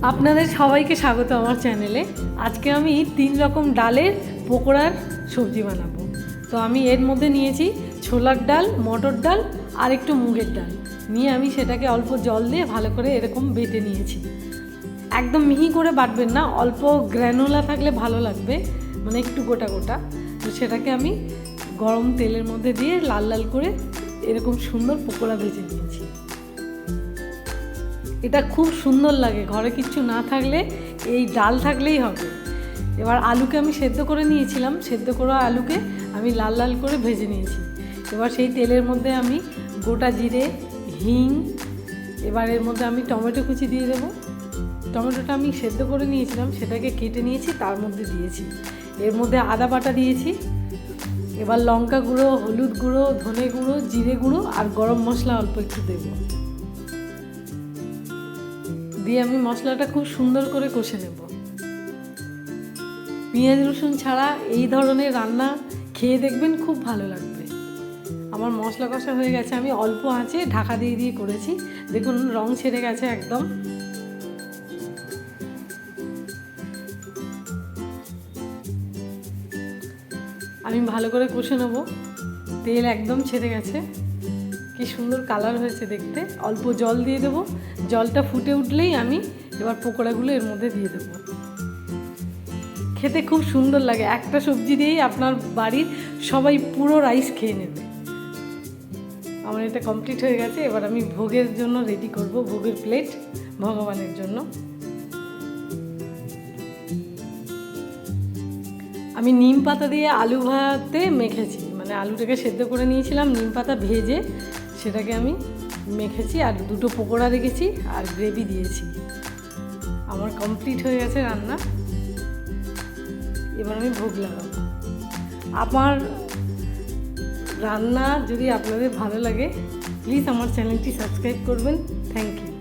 আপনাদের সবাইকে স্বাগত আমার চ্যানেলে। আজকে আমি 3 রকম ডালের পকোড়ার সবজি বানাবো। তো আমি এর মধ্যে নিয়েছি ছোলার ডাল, মটর ডাল আর একটু মুগের ডাল নিয়ে আমি সেটাকে অল্প জল দিয়ে ভালো করে এরকম বেটে নিয়েছি। একদম মিহি করে বাটবেন না, অল্প গ্র্যানুলা থাকলে ভালো লাগবে, মানে একটু গোটা গোটা। তো সেটাকে আমি গরম তেলের মধ্যে দিয়ে লাল লাল করে এরকম সুন্দর পকোড়া ভেজে নিয়েছি। এটা খুব সুন্দর লাগে, ঘরে কিচ্ছু না থাকলে এই ডাল থাকলেই হবে। এবার আলুকে আমি সেদ্ধ করে নিয়েছিলাম, সেদ্ধ করা আলুকে আমি লাল লাল করে ভেজে নিয়েছি। এবার সেই তেলের মধ্যে আমি গোটা জিরে, হিং, এবার এর মধ্যে আমি টমেটো কুচি দিয়ে দেবো। টমেটোটা আমি সেদ্ধ করে নিয়েছিলাম, সেটাকে কেটে নিয়েছি, তার মধ্যে দিয়েছি। এর মধ্যে আদা বাটা দিয়েছি। এবার লঙ্কা গুঁড়ো, হলুদ গুঁড়ো, ধনে গুঁড়ো, জিরে গুঁড়ো আর গরম মশলা অল্প একটু দেবো। দিয়ে আমি মশলাটা খুব সুন্দর করে কষে নেব। পেঁয়াজ রসুন ছাড়া এই ধরনের রান্না খেয়ে দেখবেন, খুব ভালো লাগবে। আমার মশলা কষা হয়ে গেছে, আমি অল্প আঁচে ঢাকা দিয়ে দিয়ে করেছি। দেখুন রং ছেড়ে গেছে একদম। আমি ভালো করে কষে নেব। তেল একদম ছেড়ে গেছে, কি সুন্দর কালার হয়েছে দেখতে। অল্প জল দিয়ে দেবো, জলটা ফুটে উঠলেই আমি এবার পকোড়াগুলো এর মধ্যে দিয়ে দেবো। খেতে খুব সুন্দর লাগে, একটা সবজি দিয়েই আপনার বাড়ির সবাই পুরো রাইস খেয়ে নেবে। আমার এটা কমপ্লিট হয়ে গেছে। এবার আমি ভোগের জন্য রেডি করব, ভোগের প্লেট ভগবানের জন্য। আমি নিম পাতা দিয়ে আলু ভাতে মেখেছি, মানে আলুটাকে সেদ্ধ করে নিয়েছিলাম, নিম পাতা ভেজে সেটাকে আমি মেখেছি, আর দুটো পকোড়া রেখেছি আর গ্রেভি দিয়েছি। আমার কমপ্লিট হয়ে গেছে রান্না। এবার আমি ভোগ লাগাবো। আমার রান্না যদি আপনাদের ভালো লাগে, প্লিজ আমার চ্যানেলটি সাবস্ক্রাইব করবেন। Thank you.